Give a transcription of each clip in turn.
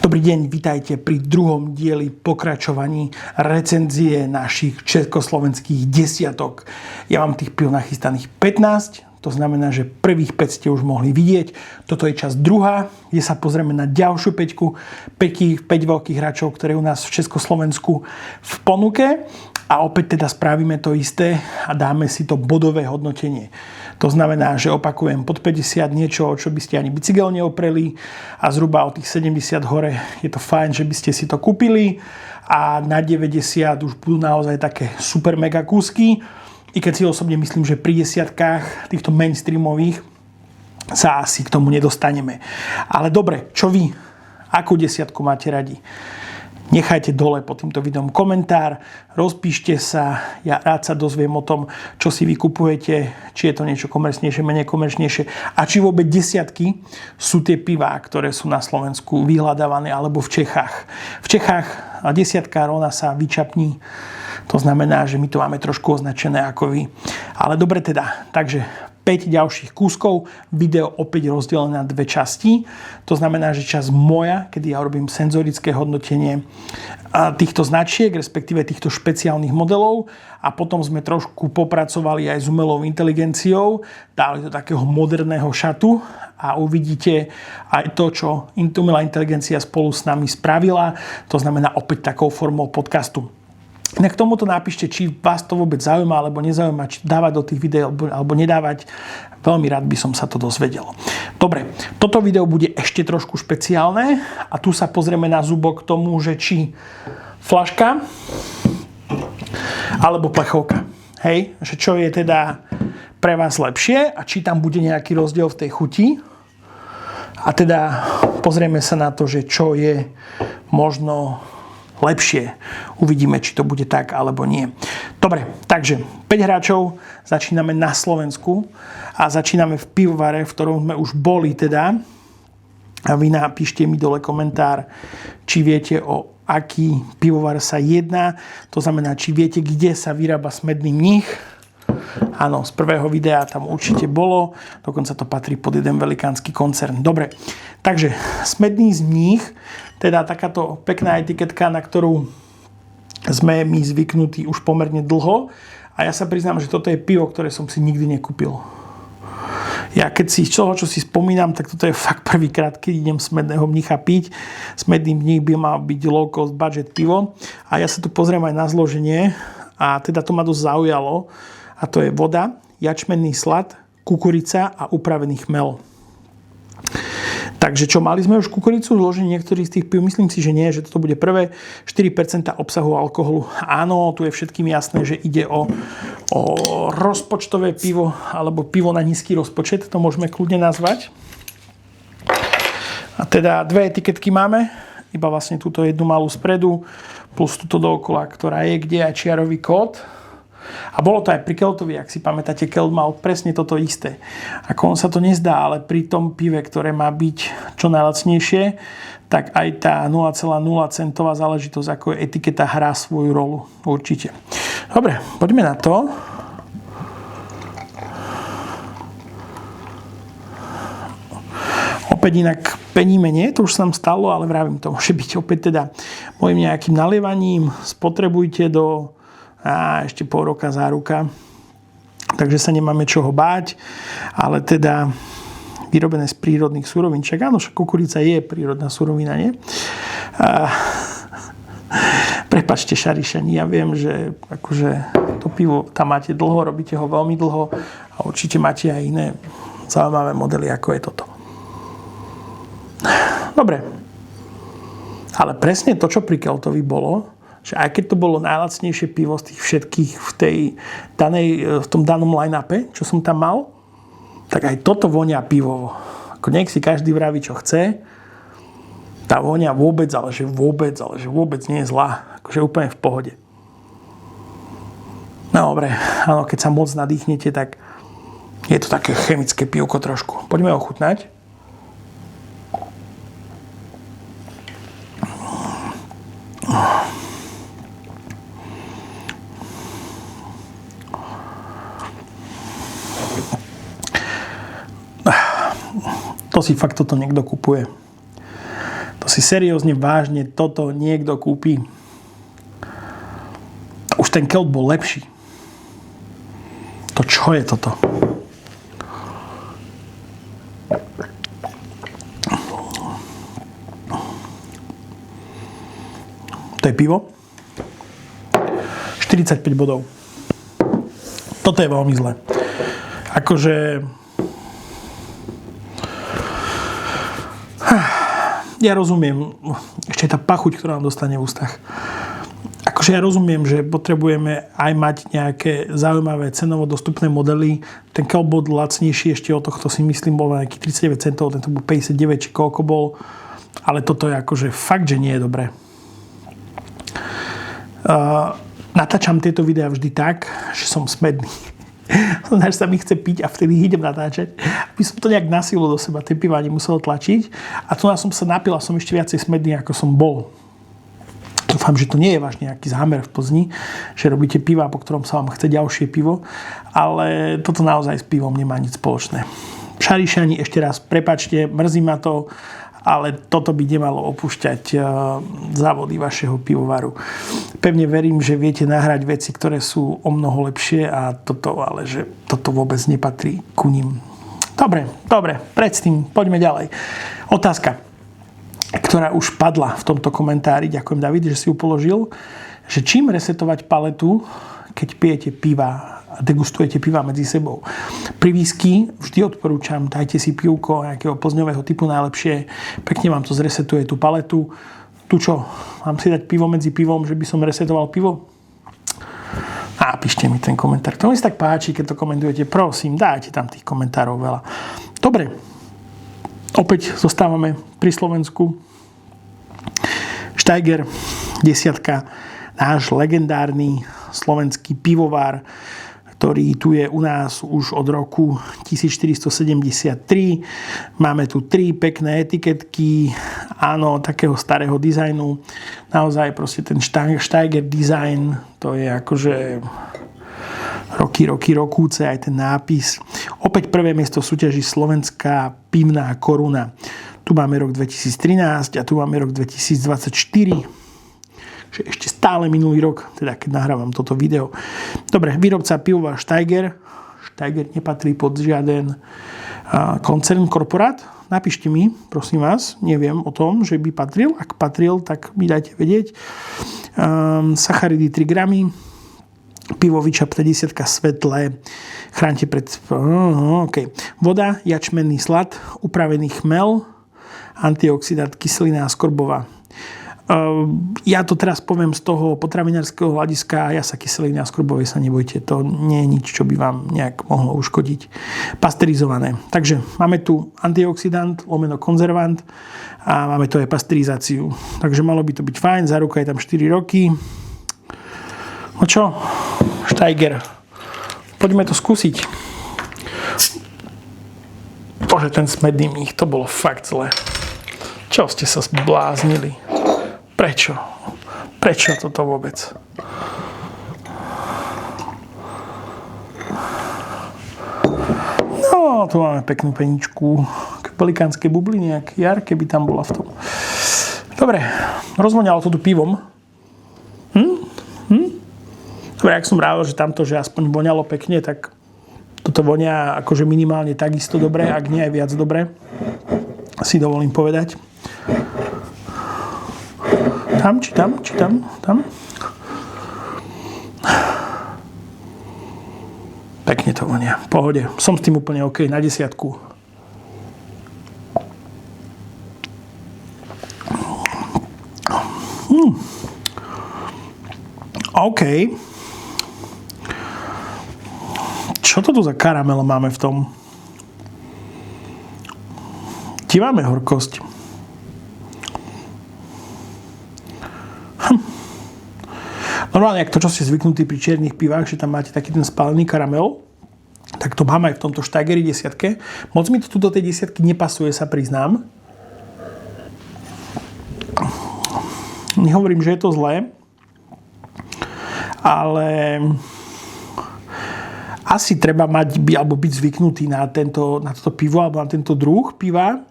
Dobrý deň, vitajte pri druhom dieli pokračovaní recenzie našich československých desiatok. Ja mám tých pív nachystaných 15, to znamená, že prvých 5 ste už mohli vidieť. Toto je časť druhá, kde sa pozrieme na ďalšiu 5 veľkých hráčov, ktoré u nás v Československu v ponuke. A opäť teda spravíme to isté a dáme si to bodové hodnotenie. To znamená, že opakujem pod 50 niečo, čo by ste ani bicykel neopreli a zhruba od tých 70 hore je to fajn, že by ste si to kúpili a na 90 už budú naozaj také super mega kúsky. I keď si osobne myslím, že pri desiatkách týchto mainstreamových sa asi k tomu nedostaneme. Ale dobre, čo vy? Akú desiatku máte radi? Nechajte dole pod týmto videom komentár, rozpíšte sa, ja rád sa dozviem o tom, čo si vy kupujete, či je to niečo komerčnejšie, menej komerčnejšie a či vôbec desiatky sú tie pivá, ktoré sú na Slovensku vyhľadávané alebo v Čechách. V Čechách desiatka rovná sa vyčapní, to znamená, že my to máme trošku označené ako vy. Ale dobre teda, takže 5 ďalších kúskov, video opäť rozdelené na dve časti. To znamená, že časť moja, kedy ja robím senzorické hodnotenie týchto značiek, respektíve týchto špeciálnych modelov a potom sme trošku popracovali aj s umelou inteligenciou, dali do takého moderného šatu a uvidíte aj to, čo umelá inteligencia spolu s nami spravila. To znamená opäť takou formou podcastu. K tomuto napíšte, či vás to vôbec zaujíma alebo nezaujíma, či dávať do tých videí alebo nedávať. Veľmi rád by som sa to dozvedel. Dobre, toto video bude ešte trošku špeciálne a tu sa pozrieme na zubok k tomu, že či fľaška alebo plechovka. Hej, že čo je teda pre vás lepšie a či tam bude nejaký rozdiel v tej chuti. A teda pozrieme sa na to, že čo je možno lepšie. Uvidíme, či to bude tak, alebo nie. Dobre, takže 5 hráčov, začíname na Slovensku a začíname v pivovare, v ktorom sme už boli teda. A vy napíšte mi dole komentár, či viete, o aký pivovar sa jedná. To znamená, či viete, kde sa vyrába smedný mních. Áno, z prvého videa tam určite bolo. Dokonca to patrí pod jeden velikánsky koncern. Dobre, takže smedný mních, teda takáto pekná etiketka, na ktorú sme my zvyknutí už pomerne dlho. A ja sa priznám, že toto je pivo, ktoré som si nikdy nekúpil. Ja keď si čo si spomínam, tak toto je fakt prvýkrát, keď idem smedného mnicha piť. Smedný mních by mal byť low cost budget pivo. A ja sa tu pozriem aj na zloženie a teda to ma dosť zaujalo. A to je voda, jačmenný slad, kukurica a upravený chmel. Takže čo, mali sme už kukuricu v zložení niektorých z tých pív? Myslím si, že nie, že toto bude prvé. 4% obsahu alkoholu. Áno, tu je všetkým jasné, že ide o rozpočtové pivo alebo pivo na nízky rozpočet, to môžeme kľudne nazvať. A teda dve etiketky máme, iba vlastne túto jednu malú spredu, plus túto dookola, ktorá je, kde je čiarový kód. A bolo to aj pri Keltovi, ak si pamätáte, Kelt mal presne toto isté. Ako on sa to nezdá, ale pri tom pive, ktoré má byť čo najlacnejšie, tak aj tá 0,0 centová záležitosť, ako je etiketa, hrá svoju rolu. Určite. Dobre, poďme na to. Opäť inak peníme nie, to už sa nám stalo, ale vravím, to môže byť opäť teda mojim nejakým nalievaním. Spotrebujte do ešte pol roka záruka. Takže sa nemáme čoho báť, ale teda vyrobené z prírodných surovín. Čak áno, kukurica je prírodná surovina, nie? Prepáčte, šarišani, ja viem, že akože to pivo tam máte dlho, robíte ho veľmi dlho a určite máte aj iné zaujímavé modely, ako je toto. Dobre. Ale presne to, čo pri Keltovi bolo, že aj keď to bolo najlacnejšie pivo z tých všetkých v tom danom line-upe, čo som tam mal, tak aj toto vonia pivovo. Ako nech si každý vraví, čo chce. Tá vonia vôbec, ale že vôbec nie je zlá. Akože úplne v pohode. No dobre, áno, keď sa moc nadýchnete, tak je to také chemické pivko trošku. Poďme ochutnať. To si fakt toto niekto kupuje. To To si seriózne, vážne toto niekto kúpi. Už ten Kelt bol lepší. To čo je toto? To je pivo. 45 bodov. Toto je veľmi zlé. Akože... Ja rozumiem, ešte tá pachuť, ktorá nám dostane v ústach. Akože ja rozumiem, že potrebujeme aj mať nejaké zaujímavé cenovo dostupné modely. Ten Kelt bol lacnejší ešte od tohto, si myslím, bol nejaký 39 centov, tento bol 59, či koľko bol. Ale toto je akože fakt, že nie je dobré. Natáčam tieto videá vždy tak, že som smedný. Že sa mi chce piť a vtedy idem natáčať. Aby som to nejak na silu do seba, tie piva nemusel tlačiť. A tu som sa napil a som ešte viacej smedný, ako som bol. Dúfam, že to nie je váš nejaký zámer v Plzni, že robíte piva, po ktorom sa vám chce ďalšie pivo. Ale toto naozaj s pivom nemá nič spoločné. Šarišani, ešte raz, prepáčte, mrzí ma to, ale toto by nemalo opúšťať závody vašeho pivovaru. Pevne verím, že viete nahrať veci, ktoré sú o mnoho lepšie a ale že toto vôbec nepatrí ku nim. Dobre, predtým poďme ďalej. Otázka, ktorá už padla v tomto komentári, ďakujem David, že si ju položil, že čím resetovať paletu, keď pijete piva a degustujete piva medzi sebou. Pri whisky vždy odporúčam, dajte si pivko nejakého plzňového typu najlepšie, pekne vám to zresetuje tú paletu. Tu čo? Mám si dať pivo medzi pivom, že by som resetoval pivo? Napíšte mi ten komentár. To mi sa tak páči, keď to komentujete. Prosím, dajte tam tých komentárov veľa. Dobre. Opäť zostávame pri Slovensku. Steiger, 10. Náš legendárny slovenský pivovar, ktorý tu je u nás už od roku 1473. Máme tu 3 pekné etiketky, áno, takého starého dizajnu. Naozaj proste ten Steiger design, to je akože rokúce, aj ten nápis. Opäť prvé miesto v súťaži Slovenská pivná koruna. Tu máme rok 2013 a tu máme rok 2024. Ešte stále minulý rok, teda keď nahrávam toto video. Dobre, výrobca pivovar Steiger. Steiger nepatrí pod žiaden koncern, korporát. Napíšte mi, prosím vás, neviem o tom, že by patril. Ak patril, tak mi dajte vedieť. Sacharidy 3 gramy. Pivo Vyčap 50 svetlé. Chránte pred... Okay. Voda, jačmenný slad, upravený chmel, antioxidant, kyselina skorbová. Ja to teraz poviem z toho potravinárskeho hľadiska, ja sa kyseliny a skorbovej sa nebojte, to nie je nič, čo by vám nejak mohlo uškodiť. Pasterizované. Takže máme tu antioxidant, lomeno konzervant a máme tu aj pasterizáciu. Takže malo by to byť fajn, záruka je tam 4 roky. No čo? Steiger. Poďme to skúsiť. Bože, ten smedný mních, to bolo fakt zle. Čo ste sa zbláznili? Prečo? Prečo toto vôbec? No, tu máme peknú peničku. Velikánske bubliny, jak jar, keby tam bola v tom. Dobre, rozvoňalo to tu pivom. Dobre, ak som rával, že tamto, že aspoň voňalo pekne, tak toto vonia akože minimálne takisto dobre, ak nie aj viac dobre. Si dovolím povedať. Tam, či tam. Pekne to vonia. V pohode. Som s tým úplne OK. Na 10. OK. Čo to tu za karamel máme v tom? Ti máme horkosť. Normálne, ak to, čo ste zvyknutí pri čiernych pivách, že tam máte taký ten spálený karamel, tak to mám aj v tomto Steigeri 10. Moc mi to tu do tej 10 nepasuje, sa priznám. Nehovorím, že je to zlé, ale asi treba byť zvyknutý na toto pivo alebo na tento druh piva.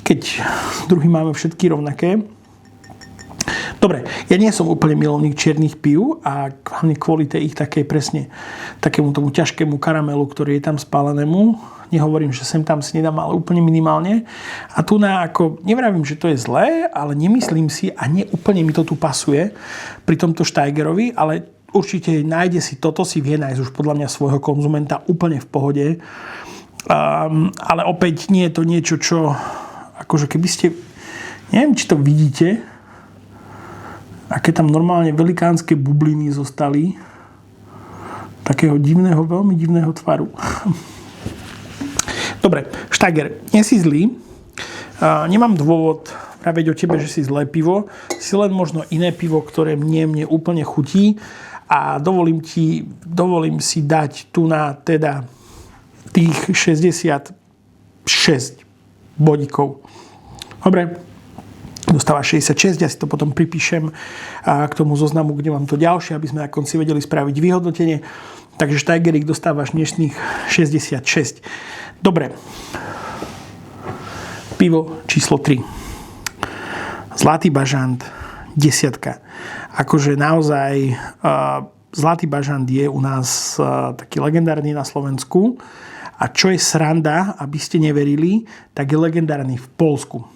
keď druhy máme všetky rovnaké. Dobre, ja nie som úplne milovník čiernych pív a hlavne kvôli tej ich takej presne takému tomu ťažkému karamelu, ktorý je tam spálenému. Nehovorím, že sem tam si nedám, ale úplne minimálne. A tu nevravím, že to je zlé, ale nemyslím si a neúplne mi to tu pasuje pri tomto Steigerovi, ale určite nájde si toto, si vie nájsť už podľa mňa svojho konzumenta úplne v pohode. Ale opäť nie je to niečo, čo akože keby ste, neviem, či to vidíte, aké tam normálne velikánske bubliny zostali takého divného, veľmi divného tvaru. Dobre, Steiger, nie si zlý. Nemám dôvod praviť o tebe, že si zlé pivo. Si len možno iné pivo, ktoré mne úplne chutí a dovolím si dať tu na teda tých 66 bodíkov. Dobre. Dostáva 66, ja si to potom pripíšem k tomu zoznamu, kde mám to ďalšie, aby sme na konci vedeli spraviť vyhodnotenie. Takže Steigerik dostávaš dnešných 66. Dobre. Pivo číslo 3. Zlatý bažant, 10. Akože naozaj Zlatý bažant je u nás taký legendárny na Slovensku. A čo je sranda, aby ste neverili, tak je legendárny v Poľsku.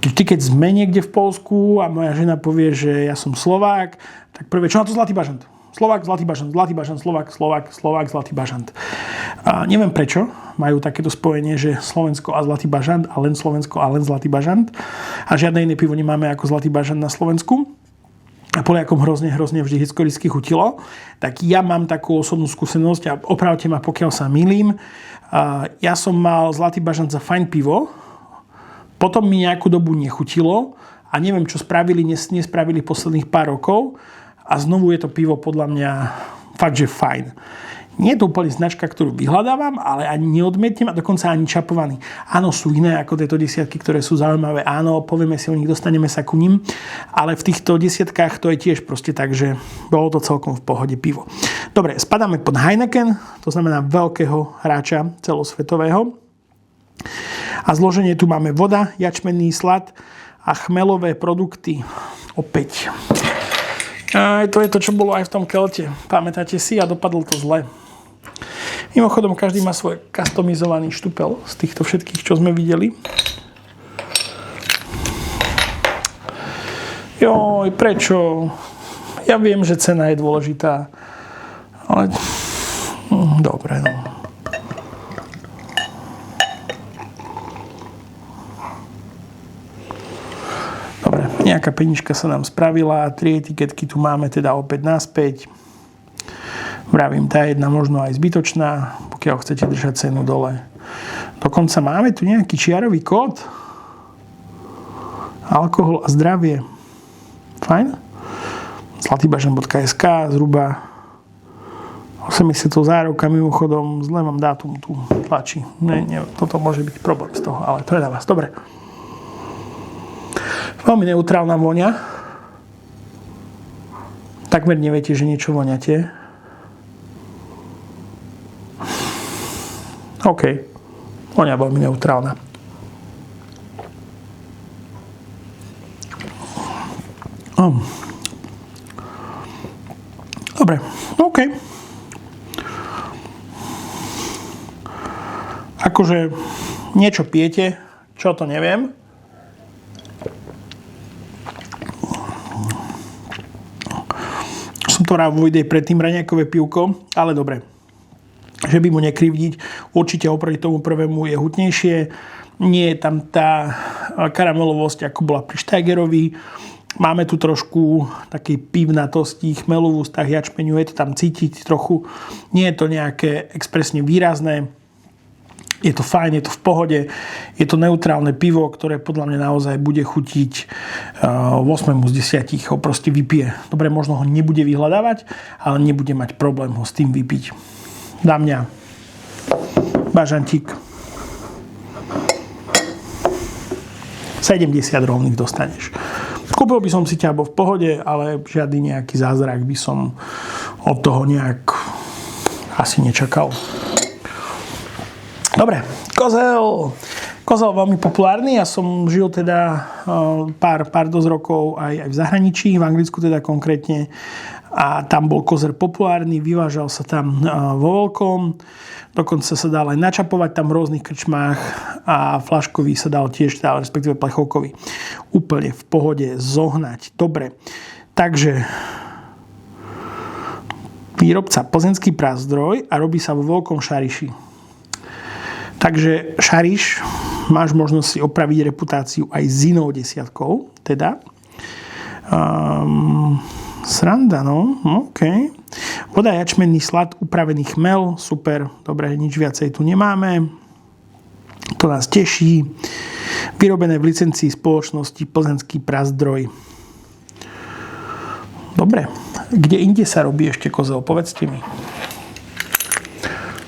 Keď sme niekde v Poľsku a moja žena povie, že ja som Slovák, tak prvé, čo na to Zlatý bažant? Slovák, Zlatý bažant, Zlatý bažant, Slovák, Zlatý bažant. A neviem prečo majú takéto spojenie, že Slovensko a Zlatý bažant a len Slovensko a len Zlatý bažant. A žiadne iné pivo nemáme ako Zlatý bažant na Slovensku. A Poliakom hrozne vždy historicky chutilo. Tak ja mám takú osobnú skúsenosť a opravte ma, pokiaľ sa mýlim. Ja som mal Zlatý bažant za fajn pivo. Potom mi nejakú dobu nechutilo a neviem, čo nespravili posledných pár rokov a znovu je to pivo podľa mňa fakt, že fajn. Nie je to úplne značka, ktorú vyhľadávam, ale ani neodmietnem a dokonca ani čapovaný. Áno, sú iné ako tieto desiatky, ktoré sú zaujímavé. Áno, povieme si o nich, dostaneme sa ku nim, ale v týchto desiatkách to je tiež proste tak, že bolo to celkom v pohode pivo. Dobre, spadáme pod Heineken, to znamená veľkého hráča celosvetového. A zloženie tu máme voda, jačmenný slad a chmelové produkty. Opäť. To je to, čo bolo aj v tom kelte. Pamätáte si? A dopadlo to zle. Mimochodom, každý má svoj customizovaný štupel z týchto všetkých, čo sme videli. Joj, prečo? Ja viem, že cena je dôležitá. Ale... Dobre, no. Nejaká penička sa nám spravila, 3 etiketky tu máme teda opäť naspäť. Vravím, tá jedna možno aj zbytočná, pokiaľ chcete držať cenu dole. Dokonca máme tu nejaký čiarový kód. Alkohol a zdravie. Fajn. zlatybažant.sk, zhruba 80 záruka, mimochodom, zle mám dátum tu tlačí. Toto môže byť problém z toho, ale to je na vás. Dobre. Veľmi neutrálna vôňa. Takmer neviete, že niečo voňate. OK. Vôňa veľmi neutrálna. Dobre. OK. Akože niečo pijete, čo to neviem. Som to Ravoidej predtým raňajkové pivko, ale dobre. Že by mu nekrivdiť, určite oproti tomu prvému je hutnejšie. Nie je tam tá karamelovosť, ako bola pri Steigerovi. Máme tu trošku také pivnatosti, chmelu v ústach, jačmeniu, je to tam cítiť trochu. Nie je to nejaké expresne výrazné. Je to fajn, je to v pohode. Je to neutrálne pivo, ktoré podľa mňa naozaj bude chutiť 8 z 10 ho proste vypije. Dobre, možno ho nebude vyhľadávať, ale nebude mať problém ho s tým vypiť. Za mňa bažantík 70 rovných dostaneš. Kúpil by som si ťa v pohode, ale žiadny nejaký zázrak by som od toho nejak asi nečakal. Dobre, Kozel. Kozel veľmi populárny. Ja som žil teda pár dosť rokov aj v zahraničí, v Anglicku teda konkrétne. A tam bol kozer populárny, vyvážal sa tam vo veľkom. Dokonca sa dal aj načapovať tam v rôznych krčmách a flaškový sa dal tiež, respektíve plechovkový. Úplne v pohode zohnať. Dobre. Takže výrobca Plzeňský Prazdroj a robí sa vo veľkom Šariši. Takže Šariš, máš možnosť si opraviť reputáciu aj s inou desiatkou. Teda. Sranda, no. OK. Voda, jačmenný slad, upravený chmel. Super. Dobre, nič viacej tu nemáme. To nás teší. Vyrobené v licencii spoločnosti Plzeňský Prazdroj. Dobre. Kde inde sa robí ešte kozel? Povedzte mi.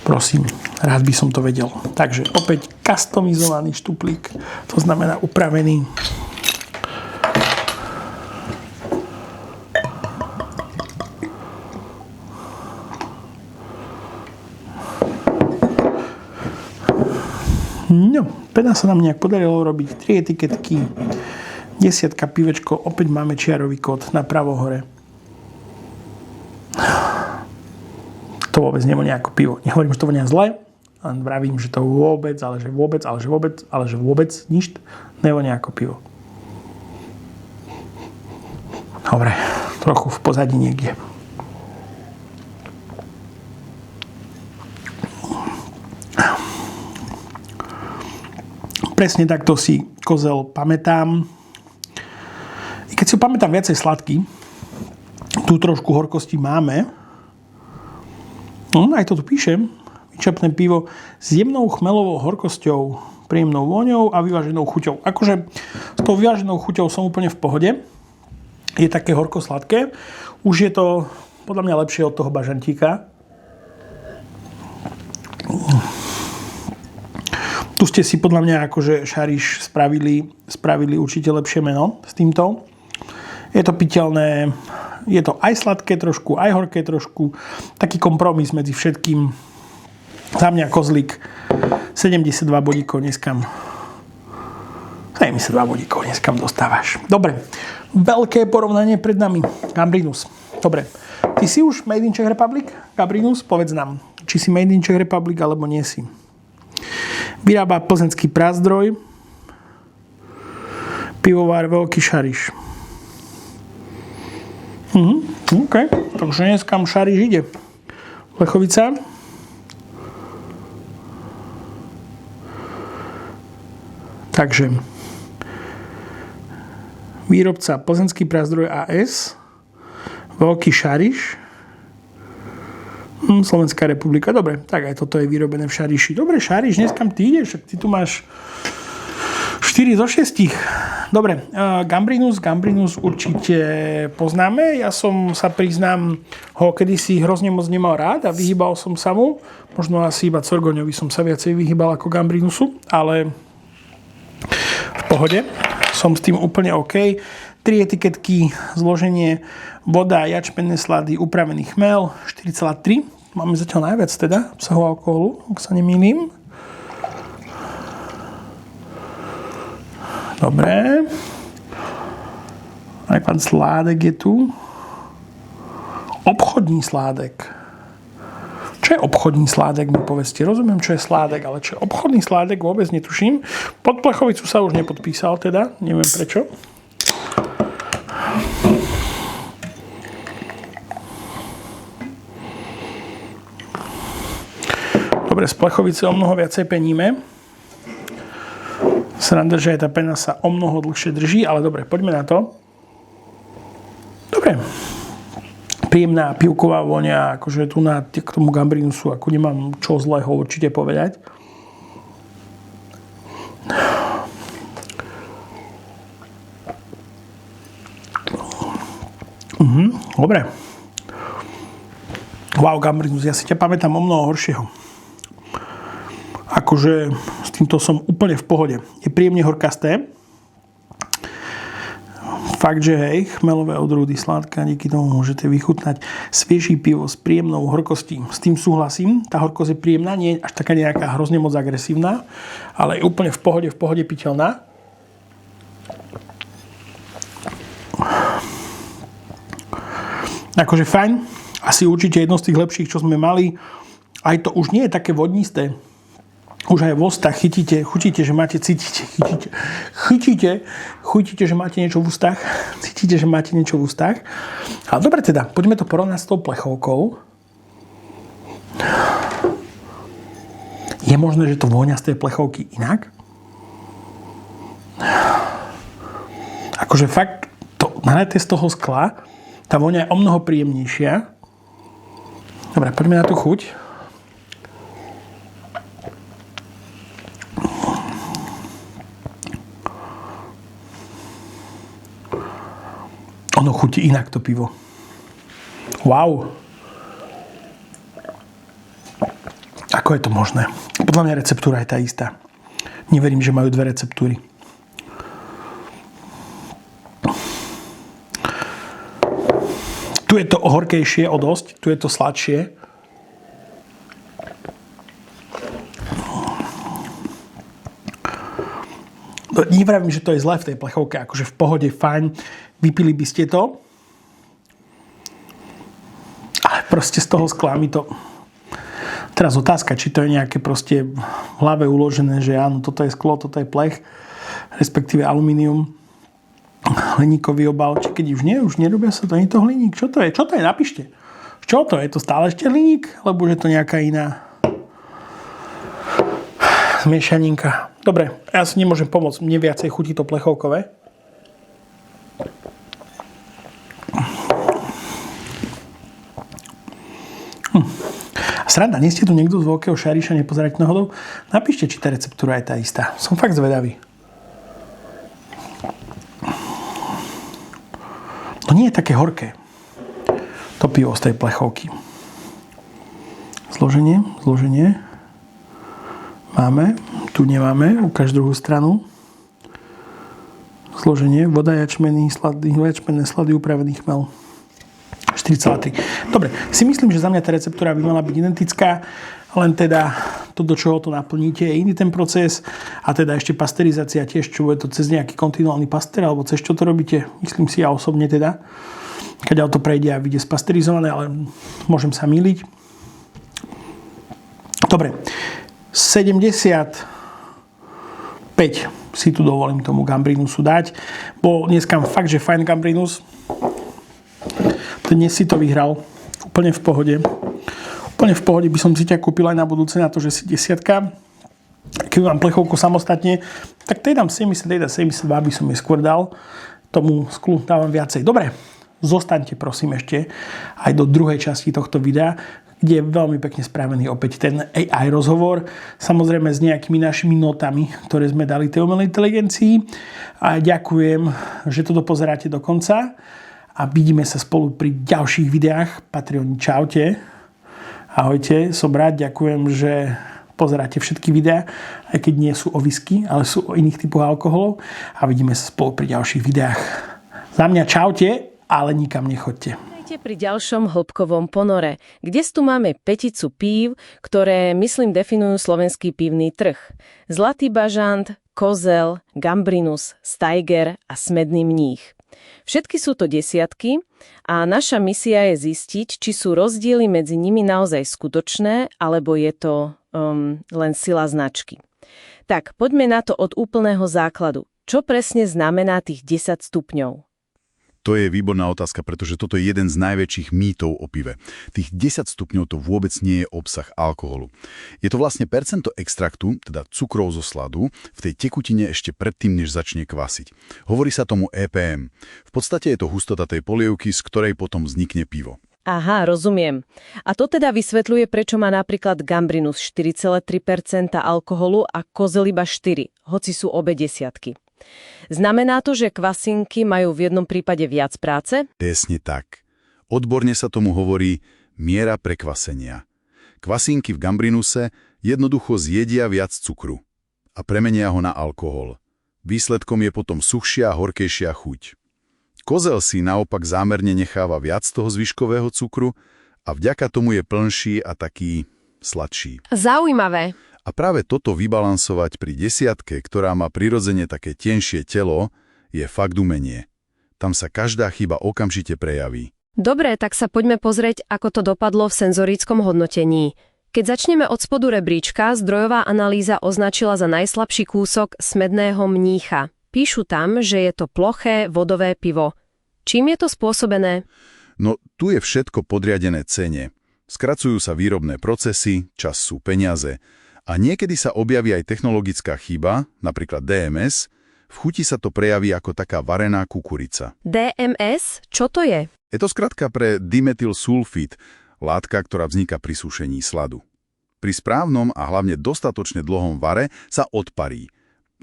Prosím. Rád by som to vedel. Takže opäť customizovaný štuplík. To znamená upravený. No, teda sa nám nejak podarilo robiť 3 etiketky, 10 pivečko, opäť máme čiarový kód na pravo hore. To vôbec nevonia ako pivo. Nehovorím, že to vonia zle, len vravím, že to vôbec nič nevonia ako pivo. Dobre, trochu v pozadí niekde. Presne takto si kozel pamätám. I keď si ho pamätám viacej sladký, tu trošku horkosti máme. Aj to tu píšem. Vyčapné pivo s jemnou chmelovou horkosťou, príjemnou vôňou a vyváženou chuťou. Akože s tou vyváženou chuťou som úplne v pohode. Je také horko-sladké. Už je to podľa mňa lepšie od toho bažantíka. Tu ste si podľa mňa akože Šariš spravili určite lepšie meno s týmto. Je to piteľné, je to aj sladké trošku, aj horké trošku. Taký kompromis medzi všetkým. Za mňa kozlík 72 bodíkov dneskam. 72 bodíkov dneskam dostávaš. Dobre, veľké porovnanie pred nami. Gambrinus. Dobre, ty si už Made in Czech Republic? Gambrinus, povedz nám, či si Made in Czech Republic alebo nie si. Vyrába Plzeňský Prazdroj, pivovár Veľký Šariš. OK, takže dneskam Šariš ide. Lechovica. Takže výrobca Plzeňský Prazdroj AS, Veľký Šariš, Slovenská republika. Dobre, tak aj toto je vyrobené v Šariši. Dobre, Šariš, dnes kam ty ideš? Ty tu máš 4 zo 6. Dobre, Gambrinus určite poznáme. Ja som sa priznám, ho kedysi hrozne moc nemal rád a vyhýbal som sa mu. Možno asi iba Corgoňovi som sa viacej vyhýbal ako Gambrinusu, ale v pohode. Som s tým úplne OK. 3 etiketky, zloženie, voda, jačmenné slady, upravený chmel, 4,3. Máme zatiaľ najviac teda obsahu alkoholu, ak sa nemýlim. Dobre. Aj pán sládek je tu. Obchodní sládek. Čo je obchodní sládek, mi povedzte. Rozumiem, čo je sládek, ale čo je obchodný sládek, vôbec netuším. Pod plechovicu sa už nepodpísal teda, neviem prečo. Dobre, z plechovice o mnoho viacej peníme. Sranda, že aj tá pena sa o mnoho dlhšie drží, ale dobre, poďme na to. Dobre. Príjemná pivková voňa, akože tu k tomu Gambrinusu, ako nemám čo zlého určite povedať. Dobre. Wow, Gambrinus, ja si ťa pamätám o mnoho horšieho. Akože s týmto som úplne v pohode. Je príjemne horkasté. Fakt, že hej, chmelové odrôdy sladká, díky tomu môžete vychutnať svieži pivo s príjemnou horkostí. S tým súhlasím, tá horkosť je príjemná, nie je až taká nejaká hrozne moc agresívna, ale je úplne v pohode piteľná. Akože fajn, asi určite jedno z tých lepších, čo sme mali. Aj to už nie je také vodnisté. Už aj v ústach chutíte, že máte, chutíte, že máte niečo v ústach. Cítite, že máte niečo v ústach. Ale dobre teda, poďme to porovnať s tou plechovkou. Je možné, že to vôňa z tej plechovky inak? Akože fakt, to naleté z toho skla, tá vôňa je omnoho príjemnejšia. Dobre, poďme na tú chuť. Ono chutí inak to pivo. Wow. Ako je to možné? Podľa mňa receptúra je tá istá. Neverím, že majú dve receptúry. Tu je to horkejšie o dosť, tu je to sladšie. Nevravím, že to je zle v tej plechovke, akože v pohode, fajn, vypili by ste to. Ale proste z toho skla mi to... Teraz otázka, či to je nejaké proste v hlave uložené, že áno, toto je sklo, toto je plech, respektíve alumínium, hliníkový obal, či keď už nerobia sa to, nie to hliník. Čo to je? Napíšte. Čo to je? Je to stále ešte hliník? Alebo je to nejaká iná zmiešaninka? Dobre, ja si nemôžem pomôcť. Mne viacej chutí to plechovkové. Sranda, nie ste tu niekto z veľkého šariša, nepozerať náhodou? Napíšte, či tá receptúra je tá istá. Som fakt zvedavý. To nie je také horké. To pivo z tej plechovky. Zloženie. Máme. Tu nemáme. Ukáž druhú stranu. Zloženie. Voda, jačmenné slady, upravený chmel. 4,3. Dobre, si myslím, že za mňa tá receptúra by mala byť identická, len teda to, do čoho to naplníte, je iný ten proces a teda ešte pasterizácia tiež, čo bude to cez nejaký kontinuálny paster, alebo cez čo to robíte, myslím si ja osobne teda, keď to prejde a vyjde spasterizované, ale môžem sa mýliť. Dobre, 75 si tu dovolím tomu Gambrinusu dať, bo dneska fakt, že fajn Gambrinus. Dnes si to vyhral. Úplne v pohode. Úplne v pohode by som si ťa kúpil aj na budúce na to, že si 10. Keď mám plechovku samostatne, tak tej dám 70, tej dám 72, by som jej skôr dal. Tomu sklu dávam viacej. Dobre, zostaňte prosím ešte aj do druhej časti tohto videa, kde je veľmi pekne spravený opäť ten AI rozhovor. Samozrejme s nejakými našimi notami, ktoré sme dali tej umelej inteligencii. A ďakujem, že to dopozeráte do konca. A vidíme sa spolu pri ďalších videách. Patreoni, čaute. Ahojte, som rád, ďakujem, že pozeráte všetky videá, aj keď nie sú o whisky, ale sú o iných typoch alkoholov. A vidíme sa spolu pri ďalších videách. Za mňa čaute, ale nikam nechoďte. Pri ďalšom hĺbkovom ponore, kde tu máme peticu pív, ktoré, myslím, definujú slovenský pivný trh. Zlatý bažant, Kozel, Gambrinus, Steiger a Smedný mních. Všetky sú to desiatky a naša misia je zistiť, či sú rozdiely medzi nimi naozaj skutočné, alebo je to len sila značky. Tak, poďme na to od úplného základu. Čo presne znamená tých 10 stupňov? To je výborná otázka, pretože toto je jeden z najväčších mýtov o pive. Tých 10 stupňov to vôbec nie je obsah alkoholu. Je to vlastne percento extraktu, teda cukrov zo sladu, v tej tekutine ešte predtým, než začne kvasiť. Hovorí sa tomu EPM. V podstate je to hustota tej polievky, z ktorej potom vznikne pivo. Aha, rozumiem. A to teda vysvetľuje, prečo má napríklad Gambrinus 4,3% alkoholu a Kozel iba 4, hoci sú obe desiatky. Znamená to, že kvasinky majú v jednom prípade viac práce? Presne tak. Odborne sa tomu hovorí miera prekvasenia. Kvasinky v Gambrinuse jednoducho zjedia viac cukru a premenia ho na alkohol. Výsledkom je potom suchšia a horkejšia chuť. Kozel si naopak zámerne necháva viac toho zvyškového cukru a vďaka tomu je plnší a taký sladší. Zaujímavé. A práve toto vybalansovať pri desiatke, ktorá má prirodzene také tenšie telo, je fakt umenie. Tam sa každá chyba okamžite prejaví. Dobre, tak sa poďme pozrieť, ako to dopadlo v senzorickom hodnotení. Keď začneme od spodu rebríčka, zdrojová analýza označila za najslabší kúsok smedného mnícha. Píšu tam, že je to ploché vodové pivo. Čím je to spôsobené? No tu je všetko podriadené cene. Skracujú sa výrobné procesy, čas sú peniaze. A niekedy sa objaví aj technologická chyba, napríklad DMS. V chuti sa to prejaví ako taká varená kukurica. DMS? Čo to je? Je to skratka pre dimetylsulfid, látka, ktorá vzniká pri sušení sladu. Pri správnom a hlavne dostatočne dlhom vare sa odparí.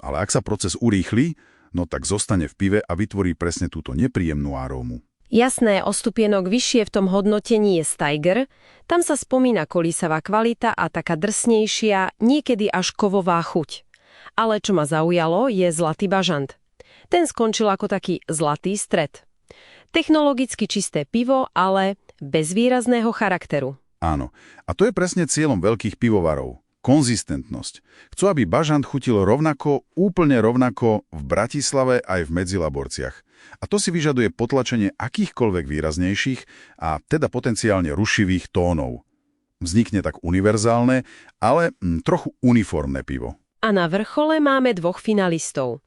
Ale ak sa proces urýchli, no tak zostane v pive a vytvorí presne túto nepríjemnú arómu. Jasné, o stupienok vyššie v tom hodnotení je Steiger. Tam sa spomína kolísavá kvalita a taká drsnejšia, niekedy až kovová chuť. Ale čo ma zaujalo, je Zlatý bažant. Ten skončil ako taký zlatý stred. Technologicky čisté pivo, ale bez výrazného charakteru. Áno, a to je presne cieľom veľkých pivovarov. Konzistentnosť. Chcú, aby bažant chutil rovnako, úplne rovnako v Bratislave aj v Medzilaborciach. A to si vyžaduje potlačenie akýchkoľvek výraznejších a teda potenciálne rušivých tónov. Vznikne tak univerzálne, ale trochu uniformné pivo. A na vrchole máme dvoch finalistov.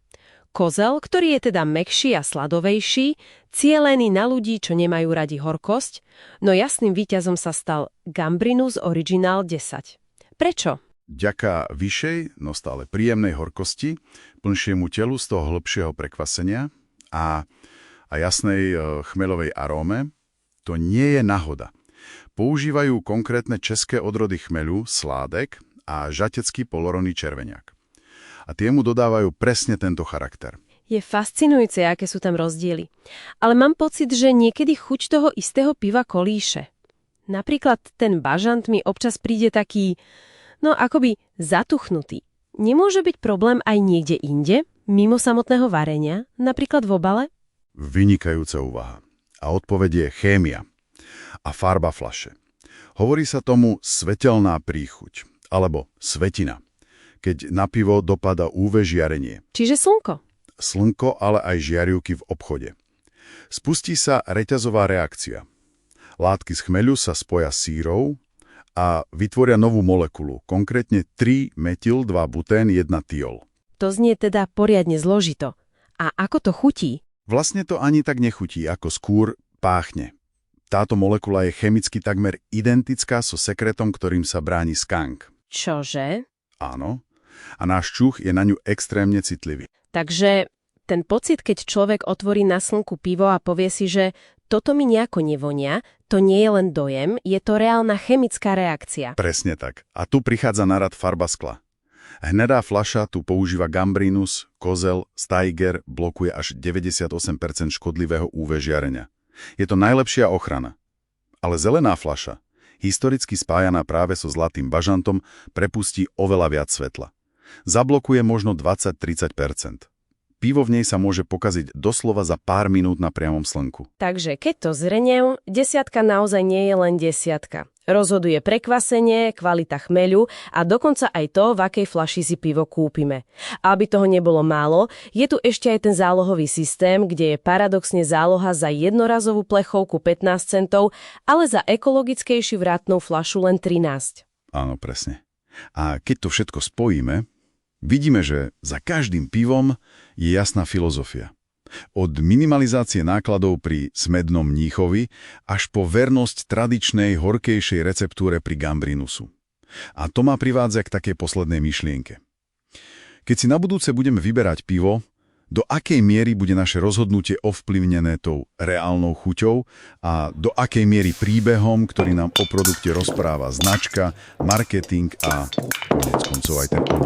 Kozel, ktorý je teda mäkší a sladovejší, cielený na ľudí, čo nemajú radi horkosť, no jasným víťazom sa stal Gambrinus Original 10. Prečo? Vďaka vyššej, no stále príjemnej horkosti, plnšiemu telu z toho hlbšieho prekvasenia a jasnej chmeľovej aróme, to nie je náhoda. Používajú konkrétne české odrody chmeľu, sládek a žatecký poloronný červeniak. A tie mu dodávajú presne tento charakter. Je fascinujúce, aké sú tam rozdiely. Ale mám pocit, že niekedy chuť toho istého piva kolíše. Napríklad ten bažant mi občas príde taký, no akoby zatuchnutý. Nemôže byť problém aj niekde inde, mimo samotného varenia, napríklad v obale? Vynikajúca úvaha. A odpoveď je chémia a farba fľaše. Hovorí sa tomu svetelná príchuť, alebo svetina, keď na pivo dopada UV žiarenie. Čiže slnko. Slnko, ale aj žiarivky v obchode. Spustí sa reťazová reakcia. Látky z chmeľu sa spoja s sírou a vytvoria novú molekulu, konkrétne 3-metyl-2-butén-1-tiol. To znie teda poriadne zložito. A ako to chutí? Vlastne to ani tak nechutí, ako skôr páchne. Táto molekula je chemicky takmer identická so sekretom, ktorým sa bráni skank. Čože? Áno. A náš čuch je na ňu extrémne citlivý. Takže ten pocit, keď človek otvorí na slnku pivo a povie si, že toto mi nejako nevonia, to nie je len dojem, je to reálna chemická reakcia. Presne tak. A tu prichádza na rad farba skla. Hnedá fľaša tu používa Gambrinus, Kozel, Steiger, blokuje až 98% škodlivého UV žiarenia. Je to najlepšia ochrana. Ale zelená fľaša, historicky spájaná práve so zlatým bažantom, prepustí oveľa viac svetla. Zablokuje možno 20-30%. Pivo v nej sa môže pokaziť doslova za pár minút na priamom slnku. Takže keď to zhrniem, desiatka naozaj nie je len desiatka. Rozhoduje prekvasenie, kvalita chmeľu a dokonca aj to, v akej fľaši si pivo kúpime. A aby toho nebolo málo, je tu ešte aj ten zálohový systém, kde je paradoxne záloha za jednorazovú plechovku 15 centov, ale za ekologickejšiu vrátnou fľašu len 13. Áno, presne. A keď to všetko spojíme, vidíme, že za každým pivom je jasná filozofia. Od minimalizácie nákladov pri smednom mníchovi až po vernosť tradičnej horkejšej receptúre pri Gambrinusu. A to ma privádza k takej poslednej myšlienke. Keď si na budúce budeme vyberať pivo, do akej miery bude naše rozhodnutie ovplyvnené tou reálnou chuťou a do akej miery príbehom, ktorý nám o produkte rozpráva značka, marketing a koniec koncov aj ten obal.